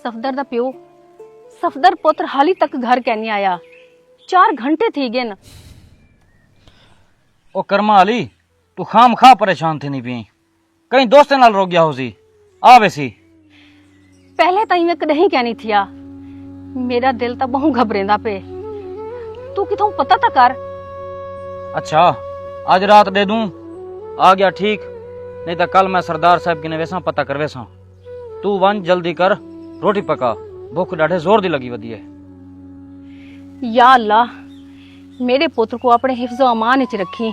सफदर दा प्यो सफदर पुत्र हाली तक घर कै नहीं आया। 4 घंटे थी गए न। ओ कर्मा अली तू खाम खा परेशान थी नहीं पी कहीं दोस्ते नाल रोक गया हो सी आवे सी। पहले तो मैं कदहीं कहनी थिया मेरा दिल तो बहु घबरेंदा पे। तू किथों पता तो कर। अच्छा आज रात दे दूं आ गया ठीक नहीं तो कल मैं सरदार साहब की वेसा पता कर वेसा। तू वन जल्दी कर रोटी पका भूख डाढ़े जोर दी लगी वधी है। या अल्लाह मेरे पुत्र को अपने हिफ्ज़ो अमान च रखी।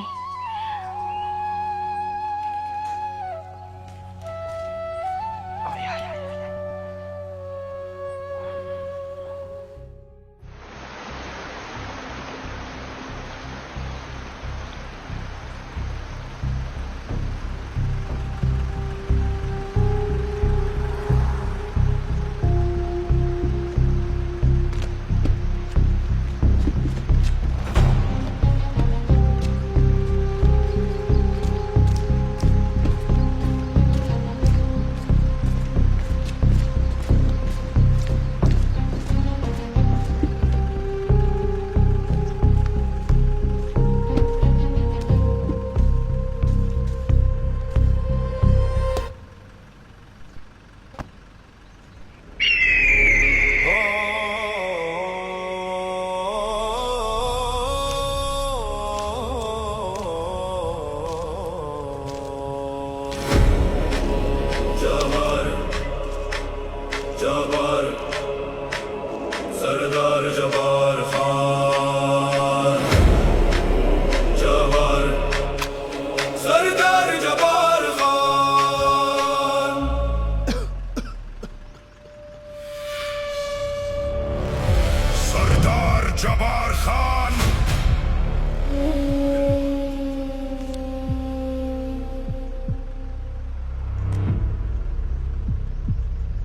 जबर सरदार जबार खान जबर सरदार जबार खान। सरदार जबार खान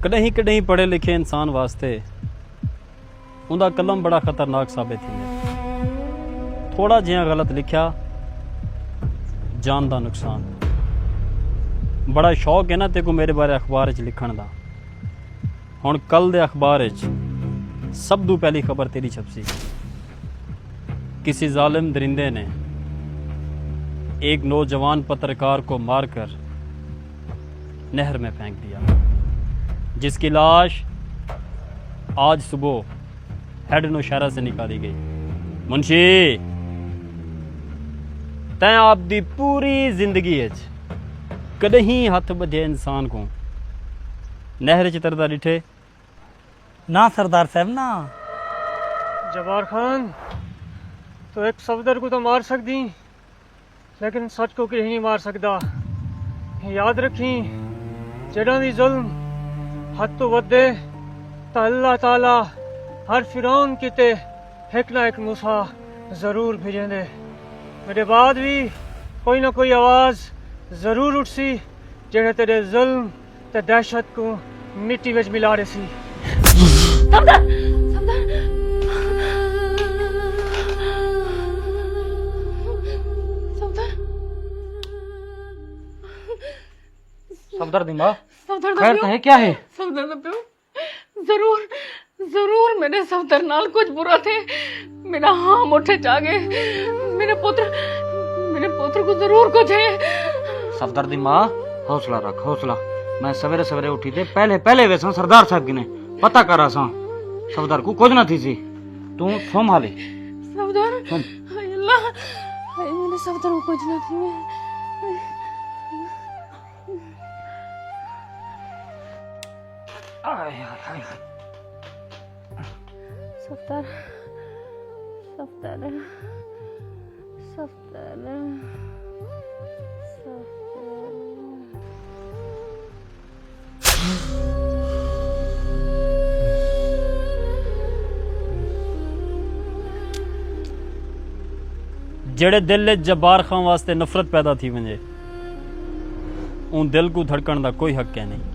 कॾहिं कॾहिं पढ़े लिखे इंसान वास्ते उनका कलम बड़ा खतरनाक साबित थींदे। थोड़ा जिहा गलत लिखा जान का नुकसान। बड़ा शौक है ना तेको मेरे बारे अखबार च लिखण दा। हुण कल दे अखबार च सब तो पहली खबर तेरी छपसी। किसी जालिम दरिंदे ने एक नौजवान पत्रकार को मारकर नहर में फेंक दिया, जिसकी लाश आज सुबह हेड नौशहरा से निकाली गई। मुंशी तैं आपदी पूरी जिंदगी कदहीं हथ बधे इंसान को नहर च तरदा डिठे? ना सरदार साहब ना। जबार खान तो एक सफदर को तो मार सकदी लेकिन सच को कहीं नहीं मार सकदा। याद रखी जड़ा भी जुल्म हद तो वधे तो अल्लाह ताला हर फिरौन किते एक ना एक मूसा जरूर भेजेंदे। मेरे बाद भी कोई ना कोई आवाज जरूर उठसी जेड़े तेरे जुल्म ते दहशत को मिट्टी विच मिला रही सी। सफदर सफदर सफदर दी मां सफदर खैर तो है क्या है? सफदर दा प्यो जरूर जरूर मेरे सफदर नाल कुछ बुरा थे। मेरा हाँ मुठे जागे मेरे पुत्र को जरूर कुछ है। सफदर दी मां हौसला रख हौसला। मैं सवेरे सवेरे उठी थे पहले वैसा सरदार साहब की ने पता करा सा सफदर को कुछ ना थी सी। तू सोम हाले सफदर हाय अल्लाह हाय मेरे सफदर को कुछ ना थी। सफदर सफदर सफदर जेड़े दिल जब्बार खान वास्ते नफरत पैदा थी वञे उन दिल को धड़कण का कोई हक है नहीं।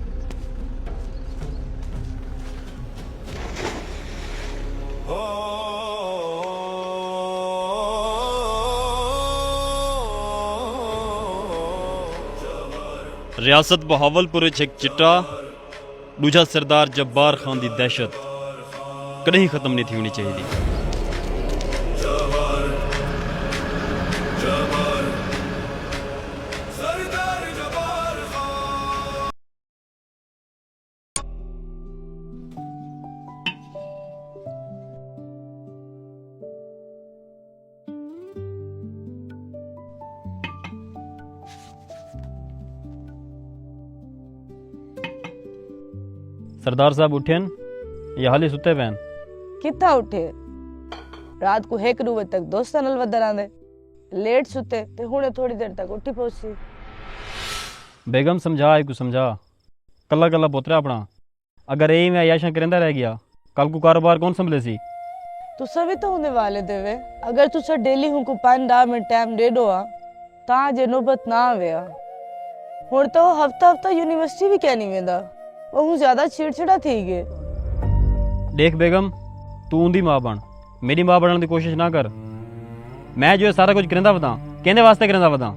रियासत बहावलपुर एक चिट्टा दूजा सरदार जब्बार खान की दहशत कहीं खत्म नहीं थी होनी चाहिए। जबर जबर सरदार जबार खान। सरदार साहब उठेन या हाली सुते पैन? कितना उठे रात को 1 बजे तक दोस्तां नाल वधर आंदे लेट सुते ते हुणे थोड़ी देर तक उठी पहुंची। बेगम समझा को समझा कला कला पोतरा अपना, अगर यही मैं याशा करेंदा रह गया कल को कारोबार कौन संभले सी? तुसा भी तो होने वाले देवे, अगर तुसा डेली हूं को 5-10 मिनट टाइम दे दो ता जे नौबत ना आवे। हुण तो हफ्ता हफ्ता यूनिवर्सिटी भी क्या नहीं वेंदा, वो ज्यादा चिड़चिड़ा थी गए। देख बेगम, तू उंदी मां बन, मेरी मां बनने की कोशिश ना कर। मैं जो सारा कुछ करेंदा बता कहने वास्ते करेंदा बता।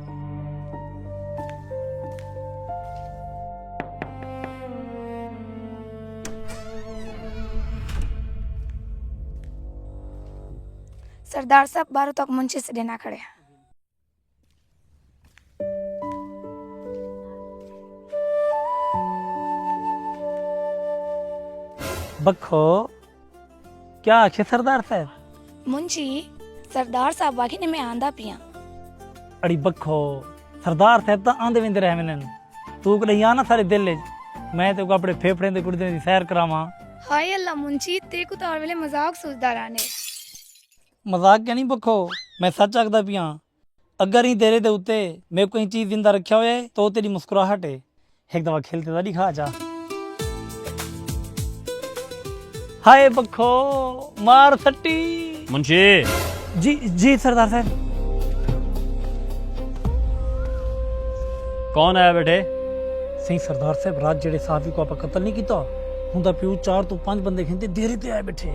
सरदार साहब 12 तक मुंशी से देना खड़े। बखो क्या आखे सरदार साहब? मुंशी सरदार साहब बाकी ने मैं आंदा पिया। अड़ी बखो सरदार साहब तो आंदे विंदे रह मैंने तू कहीं आना सारे दिल मैं तो अपने फेफड़े दे गुर्दे दी सैर करावां। हाय अल्लाह मुंशी ते को तो वेले मजाक सोचदा रहने। मजाक क्या नहीं बखो, मैं सच आखदा पिया। अगर ही तेरे दे उत्ते मैं कोई चीज जिंदा रखा होए तो तेरी मुस्कुराहट है एक दफा खेलते दा दिखा जा। हाय बखो मार सट्टी। मुंशी जी जी सरदार साहब। कौन आया बेटे? सही सरदार साहब, रात जेड़े साफी को आप कत्ल नहीं किया हुंदा पियो 4 तो 5 बंदे खेंदे देरे ते आए बैठे।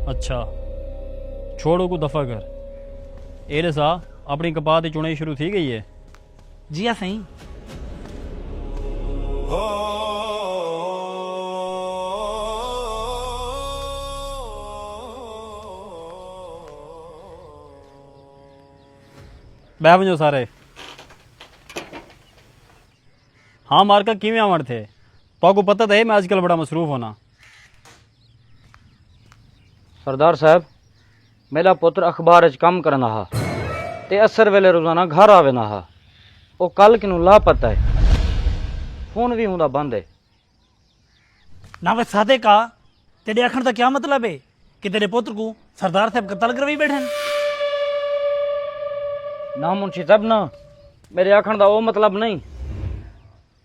अच्छा छोड़ो को दफा कर। एरे सा अपनी कपाह की चुनाई शुरू थी गई है? जी हाँ सही। बह वजो सारे। हाँ मारका किवें आवण थे? तो पता तो है मैं आजकल बड़ा मसरूफ होना। सरदार साहब, मेरा पुत्र अखबार च काम करना हा ते असर वेले रोजाना घर आवे ना हा। वो कल किनू लापता है, फोन भी हुंदा बंद है। ना वे सादे का तेरे आखण का क्या मतलब है कि तेरे पुत्र को सरदार साहब कत्ल करवाई बैठे? ना मुंशी साहब ना, मेरे आखण का वो मतलब नहीं।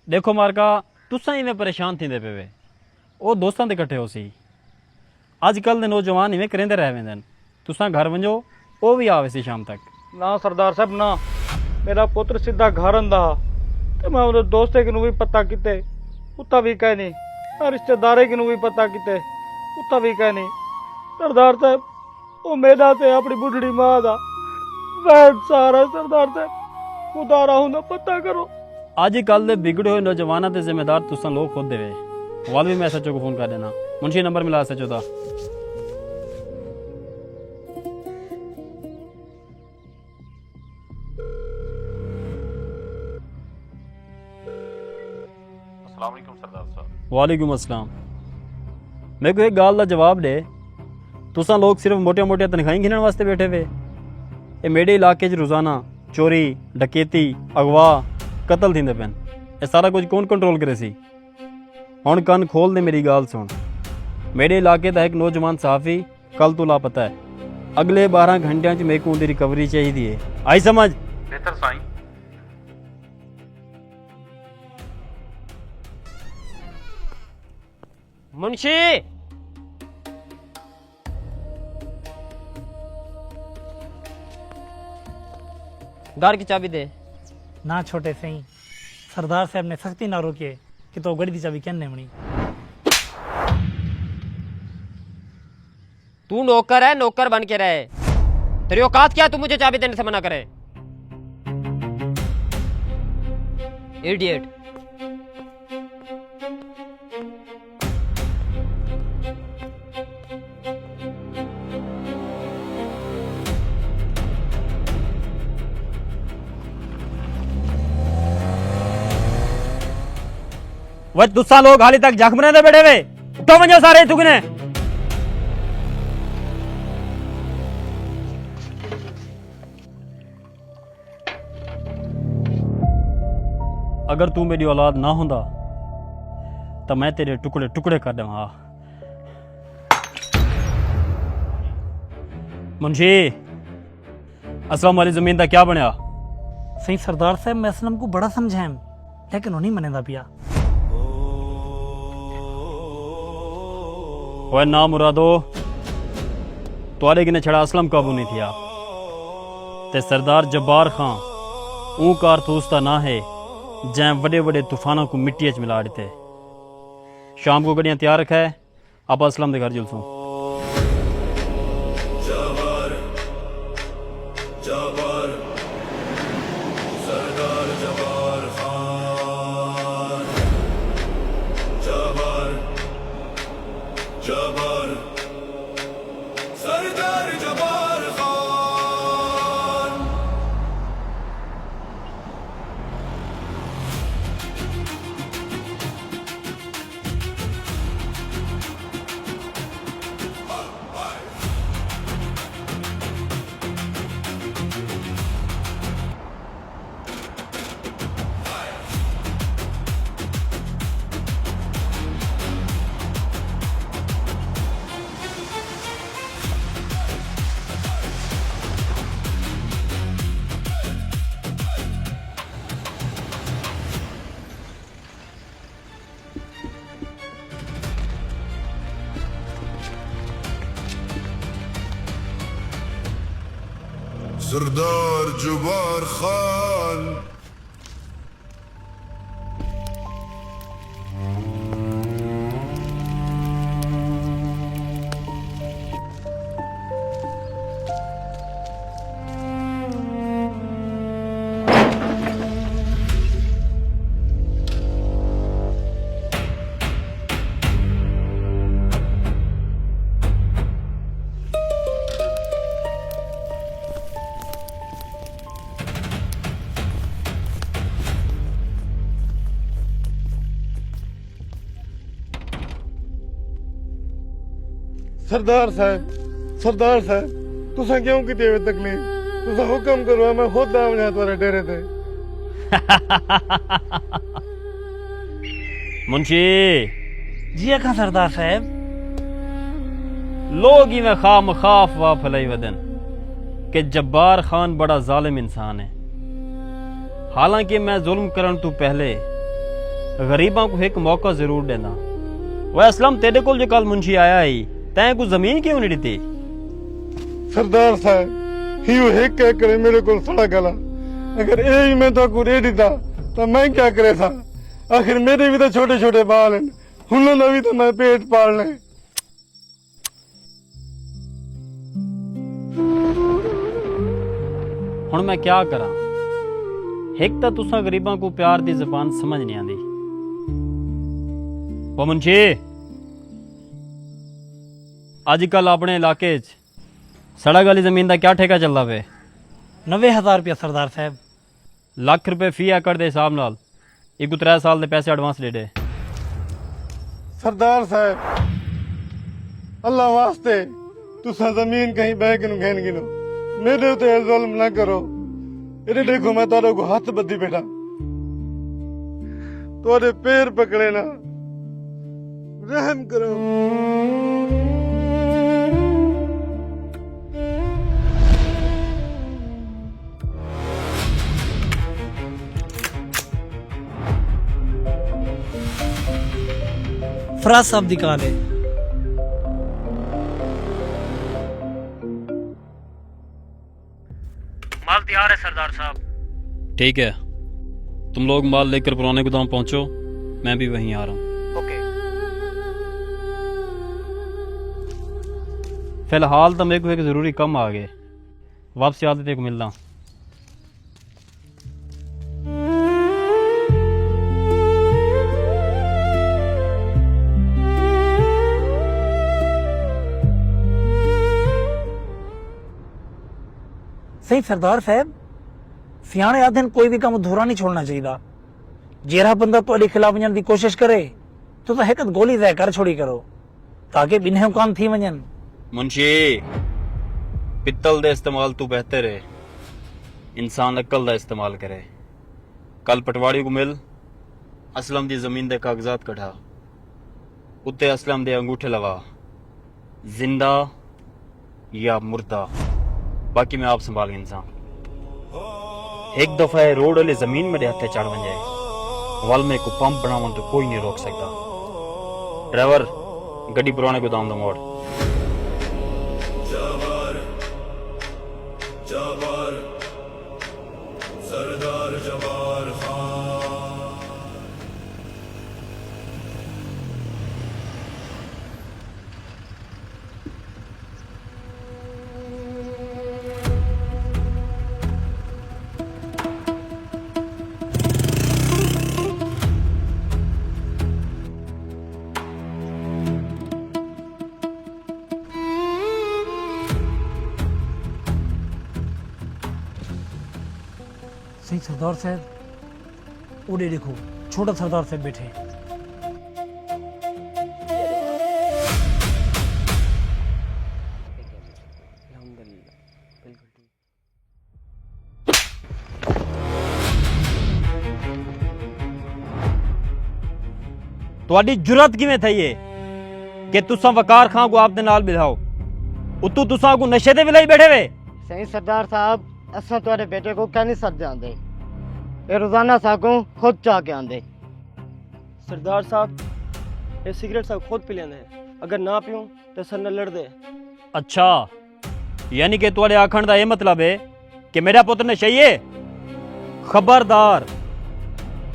देखो मारका तुसा इवें परेशान थींदे पे वे, वो दोस्तां दे इकट्ठे हो सी। अजकल दे नौजवान इवें करेंदे रह वेंदन। तुसा घर वंजो वो भी आवे सी शाम तक। ना सरदार साहब ना, मेरा पुत्र सीधा घर आंदा ते मैं उहदे दोस्ते किनू भी पता किते उत्ता भी कह नहीं, और रिश्तेदारे किनू भी पता किते उत्ता भी कह नहीं। सरदार साहब, वो मेरा ते अपनी बुढ़ड़ी मां दा वैन सारा। सरदार साहब खुदा राहू ना पता करो। अजकल दे बिगड़े हुए नौजवानों के जिम्मेदार तुसा लोग खुद देवे। वाल भी मैं एसएचओ को फोन कर देना। मुंशी नंबर मिला एसएचओ दा। वालेकुम अस्सलाम। मेरे को एक गाल का जवाब दे, तुसा लोग सिर्फ मोटिया मोटिया तनखाही गिनने वास्ते बैठे वे? ये मेरे इलाके च रोजाना चोरी डकैती अगवा कतल थींदे पैन। ये सारा कुछ कौन कंट्रोल करे सी? हुण कन खोल दे मेरी गाल सुन। मेरे इलाके का एक नौजवान सहाफ़ी कल तो लापता है। अगले 12 घंटिया च मेरे को उनकी रिकवरी चाहिए है। आई समझ? बेहतर साईं। मुंशी घर की चाबी दे। ना छोटे सही, सरदार साहब ने सख्ती ना रोके कि तो गड़ी दी चाबी कहने मणी। तू नौकर है, नौकर बन के रहे। तेरी औकात क्या, तू मुझे चाबी देने से मना करे? इडियट। वह तुसा लोग हाली तक जख्मने दे बैठे वे उठो वंजो सारे तुगने अगर तू मेरी औलाद ना होंदा तो मैं तेरे टुकड़े टुकड़े कर देवां मुंशी असलम वाली जमीन का क्या बनया सही सरदार साहब मैं असलम को बड़ा समझाएं लेकिन उन्हीं मनेदा पिया वह ना मुरादो तुआरे किने छड़ा असलम काबू नहीं थिया ते सरदार जब्बार खां ऊ कारतूस दा ना है जै बड़े बड़े तूफानों को मिट्टी च मिला देते शाम को गड्डियां तैयार रखा है आप असलम के घर जुलसूं जबर जबर सरदार जबार खान जबर जबर सरदार जबार खान सरदार जबार खान सरदार साहब तुसा क्यों की देवे तकलीफ तुसा हुक्म करो मैं खुद आम जा तुम्हारे डेरे ते मुंशी जी अखा सरदार साहब लोग ही में खाम खाफ वा फलाई वदन कि जब्बार खान बड़ा जालिम इंसान है हालांकि मैं जुल्म करन तू पहले गरीबों को एक मौका जरूर देना वह असलम तेरे को जो कल मुंशी आया ही तैं को जमीन क्यों नहीं दी सरदार साहब ही एक कह करे मेरे को सड़ा गला अगर ये मैं तो को दे दीता तो मैं क्या करे था आखिर मेरे भी तो छोटे छोटे बाल हैं उन्होंने भी तो मैं पेट पालने हुण मैं क्या करा एक तो तुसा गरीबों को प्यार दी जबान समझ नहीं आती वो मुंशी अजकल अपने इलाके सड़क वाली जमीन का क्या ठेका चलता पे 90,000 रुपया सरदार साहब लाख रुपए फी एकड़ के हिसाब नाल एक 3 साल के पैसे एडवांस ले दे सरदार साहब अल्लाह वास्ते तुसा जमीन कहीं बह के घेन गिनो मेरे तो जुल्म ना करो इधर देखो मैं तारों को हाथ बद्दी बैठा तोरे पैर पकड़े ना रहम करो फराज साहब दी कॉल है माल तैयार है सरदार साहब ठीक है तुम लोग माल लेकर पुराने गोदाम पहुंचो मैं भी वहीं आ रहा हूँ ओके फिलहाल तो मेरे को एक ज़रूरी काम आ गए वापसी आते तेरे को मिलना सही सरदार साहब सियाने आदन कोई भी काम अधूरा नहीं छोड़ना चाहिए जेरा बंदा ਤੁਹਾਡੇ खिलाफ वञण ਦੀ कोशिश करे तो हिक गोली तय कर छोड़ी करो ताकि बिन्हे कान थी वञनि। मुंशी पित्तल दे इस्तेमाल तू बेहतर है, इंसान अक्ल दा इस्तेमाल करे। कल पटवारी को मिल, असलम दी जमीन दे कागजात कढ़ा, उत्ते असलम दे अंगूठे लगा, जिंदा या मुर्दा, बाकी मैं आप संभाल इंसान। एक दफा ये रोड वाले जमीन में हथे चढ़ बन जाए, वाल में को पंप बनावन तो कोई नहीं रोक सकता। ड्राइवर गड्डी पुराने गोदाम दा मोड़। जबर जबर सरदार जबार खान। सही सरदार साहब, उड़े देखो छोटा सरदार साहब बैठे हैं। ਤੁਹਾਡੀ ਜੁਰਤ ਕਿਵੇਂ ਥਈ ਏ ਕਿ ਤੁਸੀਂ ਵਕਾਰ ਖਾਂ ਕੋ ਆਪ ਦੇ ਨਾਲ ਬਿਠਾਓ, ਉਤੋਂ ਤੁਸੀਂ ਕੋ ਨਸ਼ੇ ਤੇ ਵਿਲਾਈ ਬੈਠੇ ਵੇ। सही सरदार साहब, असा तुम्हारे बेटे को कह नहीं सकते आंदे, ये रोजाना सागों खुद चाह के आंदे। सरदार साहब, ये सिगरेट सब खुद पी लेंदे, अगर ना पीऊं तो सर न लड़ दे। अच्छा, यानी कि तुम्हारे आखण का यह मतलब है कि मेरा पुत्र नशई है। खबरदार,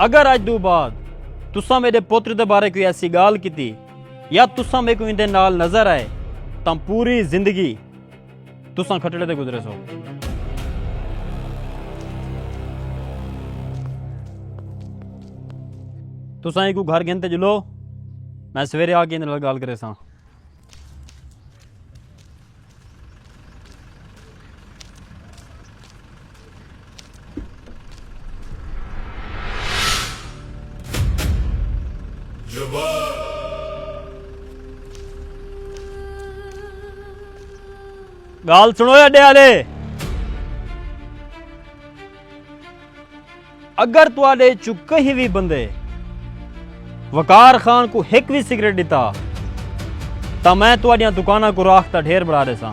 अगर अज दो बाद तुसा मेरे पुत्र के बारे कोई ऐसी गाल की या तुसा मेरे को इनके नाल नजर आए तो पूरी जिंदगी तुसा खटड़े ते गुजरे सो। तुसा एक घर गिनते जुलो, मैं सवेरे आके इन्हां नाल गल करे सा। गाल सुनो अड्डे आले, अगर तुआडे चु कहीं भी बंदे वकार खान को एक भी सिगरेट दिता तो मैं तुआडियां दुकाना को राख दा ढेर बढ़ा दे सा।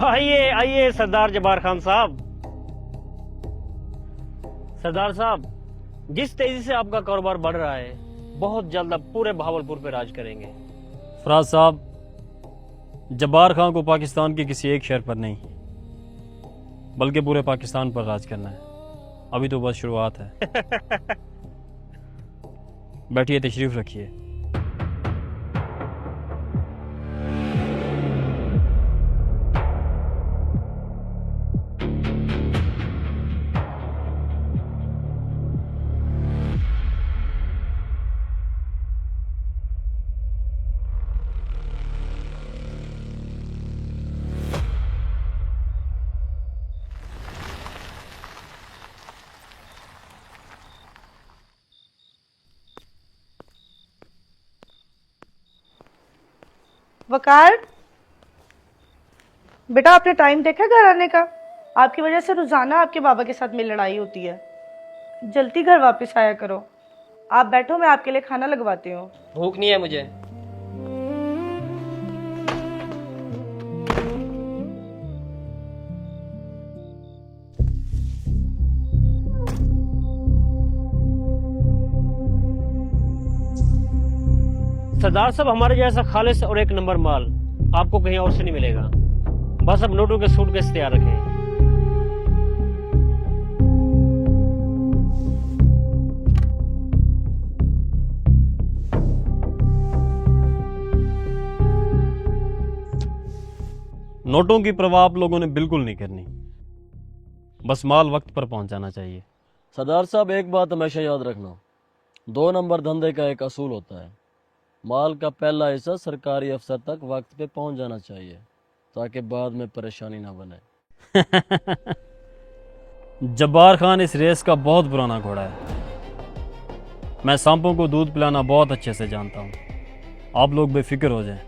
आइए आइए सरदार जबार खान साहब। सरदार साहब, जिस तेजी से आपका कारोबार बढ़ रहा है, बहुत जल्द आप पूरे भावलपुर पे राज करेंगे। फराज साहब, जब्बार खान को पाकिस्तान के किसी एक शहर पर नहीं बल्कि पूरे पाकिस्तान पर राज करना है। अभी तो बस शुरुआत है। बैठिए, तशरीफ रखिए। वकार, बेटा आपने टाइम देखा घर आने का? आपकी वजह से रोजाना आपके बाबा के साथ मेरी लड़ाई होती है। जल्दी घर वापस आया करो। आप बैठो, मैं आपके लिए खाना लगवाती हूँ। भूख नहीं है मुझे। सरदार साहब, हमारे जैसा खालिस और एक नंबर माल आपको कहीं और से नहीं मिलेगा। बस अब नोटों के सूटकेस तैयार रखें। नोटों की परवाह आप लोगों ने बिल्कुल नहीं करनी। बस माल वक्त पर पहुंच जाना चाहिए। सरदार साहब, एक बात हमेशा याद रखना, 2 नंबर धंधे का एक असूल होता है, माल का पहला हिस्सा सरकारी अफसर तक वक्त पे पहुंच जाना चाहिए ताकि बाद में परेशानी ना बने। जब्बार खान इस रेस का बहुत पुराना घोड़ा है। मैं सांपों को दूध पिलाना बहुत अच्छे से जानता हूँ। आप लोग बेफिक्र हो जाएं।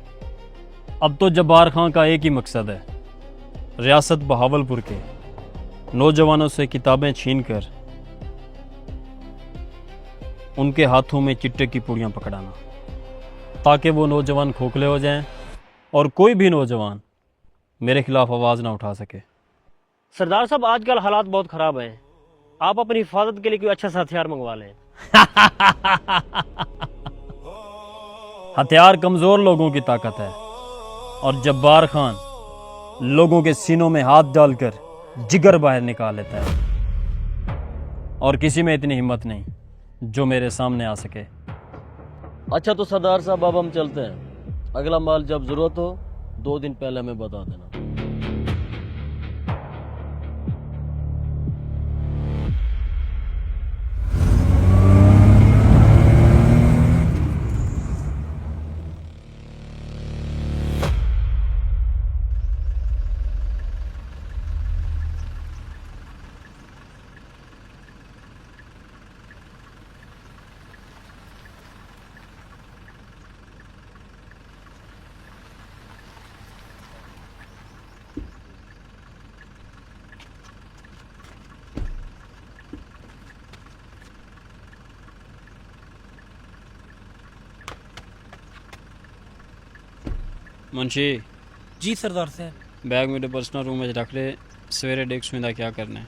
अब तो जब्बार खान का एक ही मकसद है, रियासत बहावलपुर के नौजवानों से किताबें छीनकर उनके हाथों में चिट्टे की पुड़ियाँ पकड़ाना, ताकि वो नौजवान खोखले हो जाएं और कोई भी नौजवान मेरे खिलाफ आवाज़ ना उठा सके। सरदार साहब, आजकल हालात बहुत ख़राब हैं, आप अपनी हिफाजत के लिए कोई अच्छा सा हथियार मंगवा लें। हथियार कमज़ोर लोगों की ताकत है और जब्बार खान लोगों के सीनों में हाथ डालकर जिगर बाहर निकाल लेता है, और किसी में इतनी हिम्मत नहीं जो मेरे सामने आ सके। अच्छा तो सरदार साहब, अब हम चलते हैं। अगला माल जब जरूरत हो 2 दिन पहले हमें बता देना। मुंशी, जी सरदार साहब। बैग मेरे पर्सनल रूम में रख ले, सवेरे देख सुविधा क्या करना है।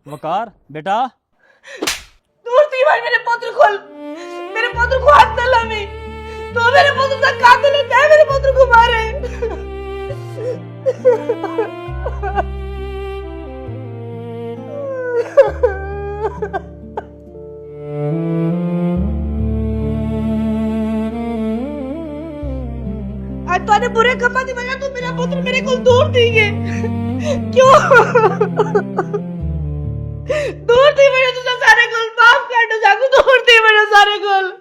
वकार बेटा, दूर थी भाई, मेरे पुत्र को हाथ न लावी। तो मेरे पुत्र का कातिल है, क्या मेरे पुत्र को मारे। आज तूने बुरे कमा दी वजह तू मेरा पुत्र मेरे को दूर थी गए। क्यों दूर थी मेरे तुझे सारे गोल माफ कर दो, जागू दूर थी मेरे सारे गोल।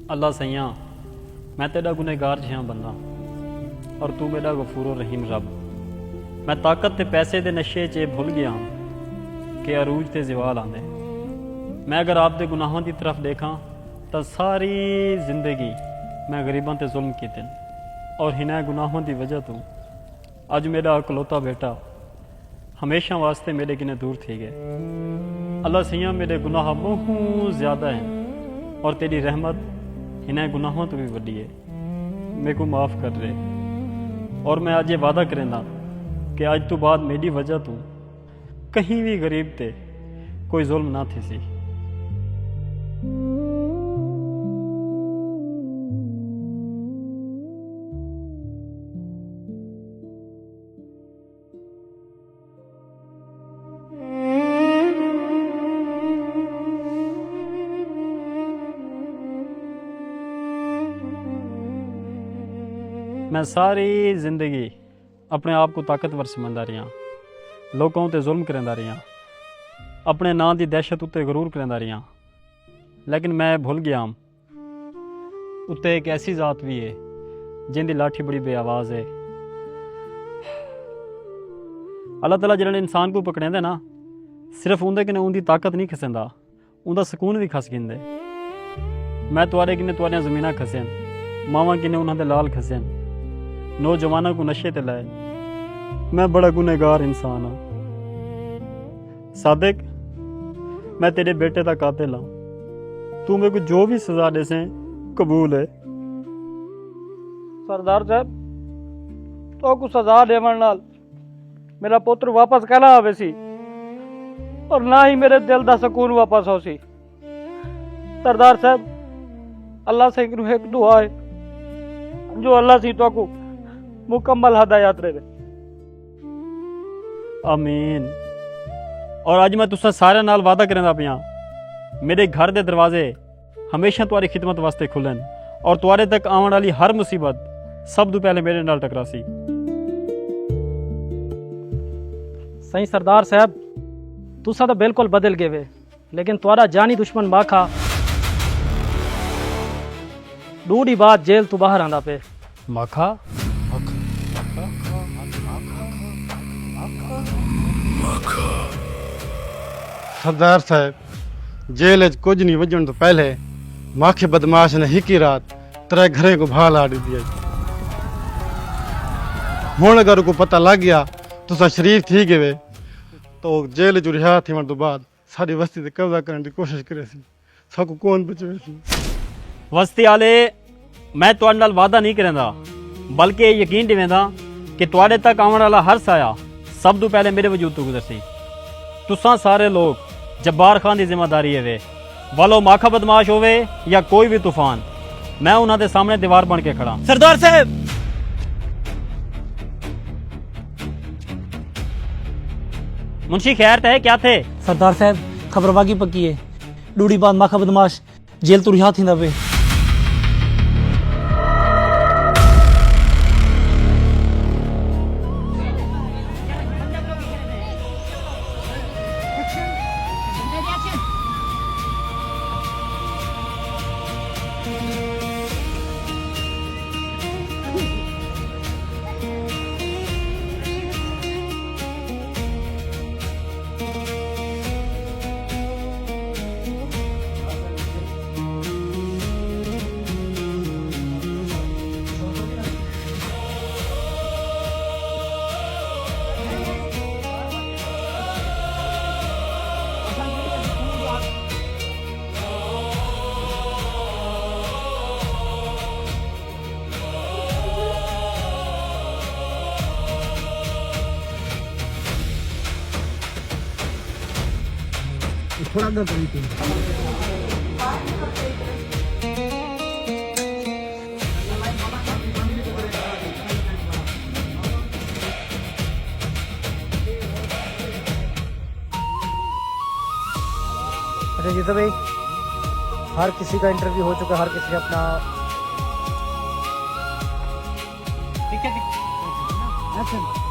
अल्लाह सैया मैं तेरा गुनहगार जिहा बंदा और तू मेरा गफूर रहीम रब। मैं ताकत ते पैसे दे नशे च भुल गया कि अरूज ते ज़वाल आंदे। मैं अगर आप दे गुनाहों की तरफ देखा तो सारी जिंदगी मैं गरीबों ते जुल्म कीते और हिना गुनाहों की वजह तो अज मेरा इकलौता बेटा हमेशा वास्ते मेरे किने दूर थी गए। अल्लाह सैया मेरे गुनाह बहुत ज़्यादा हैं और तेरी रहमत इन्हें गुनाहों तो भी वड्डी है। मेरे को माफ़ कर रहे और मैं आज ये वादा करेंदा कि आज तो बाद मेरी वजह तो कहीं भी गरीब ते कोई जुल्म ना थी सी। मैं सारी जिंदगी अपने आप को ताकतवर समझदा रहा, लोगों ते जुल्म करदा रहा, अपने नां दी दहशत उत्ते गरूर करदा रहा, लेकिन मैं भुल गया उत्ते एक ऐसी जात भी है जिंदी लाठी बड़ी बेआवाज़ है। अल्लाह ताला जिन्हें इंसान को पकड़ेंदे ना सिर्फ उंदे कन्नै उंदी ताकत नहीं खसेंदा, उंदा सुकून भी खस गिंदे। मैं तुआरे किन्ने तुआरियां ज़मीनां खसेन, मावां किन्ने उन्हां दे लाल खसेन, नौजवानों को नशे ते लाए। मैं बड़ा गुनहगार इंसान हाँ सादिक, मैं तेरे बेटे का कातिल हाँ। तू मेरे को जो भी सजा दे से कबूल है। सरदार साहब तो को सजा देवन नाल मेरा पुत्र वापस कहना आवे सी और ना ही मेरे दिल दा सुकून वापस हो सी। सरदार साहब अल्लाह से एक दुआ है जो अल्लाह सी तो को मुकम्मल हदायत रहे। आमीन। और अज मैं तुसा सारे नाल वादा करदा पिया मेरे घर दे दरवाजे हमेशा तुम्हारी खिदमत वास्ते खुलन और तुम्हारे तक आने वाली हर मुसीबत सब तो पहले मेरे नाल टकरासी। सही सरदार साहब तुसा तो बिल्कुल बदल गए वे, लेकिन तुम्हारा जानी दुश्मन माखा दूरी बात जेल तू बाहर आंदा पे। माखा सरदार साहब जेल कुछ नहीं वजन तो पहले माखे बदमाश ने ही की रात तेरे घरे को भा ला दिया। हुण अगर को पता लग गया तुसा शरीफ थी गए तो जेल चो रिहा थी तो बाद सारी बस्ती ते कब्जा करने की कोशिश करे सी, सबको कौन बचवे सी। वस्ती आले मैं तुहाडे नाल वादा नहीं करदा बल्कि ये यकीन दिवेंदा कि तुहाडे तक आने वाला हर साया सब तो पहले मेरे वजूद तो गुजरसी। तुसां सारे लोग जब्बार खान की जिम्मेदारी है वे, वालो माखा बदमाश होवे या कोई भी तूफान, मैं उन्हां दे सामने दीवार बन के खड़ा। सरदार साहब मुंशी खैर थे क्या थे? सरदार साहब खबर वागी पक्की है, डूडी बाद माखा बदमाश जेल तू रिहा थींदा वे। थोड़ा अंदर करी थी। अच्छा जीता भाई, हर किसी का इंटरव्यू हो चुका, हर किसी ने अपना ठीक है।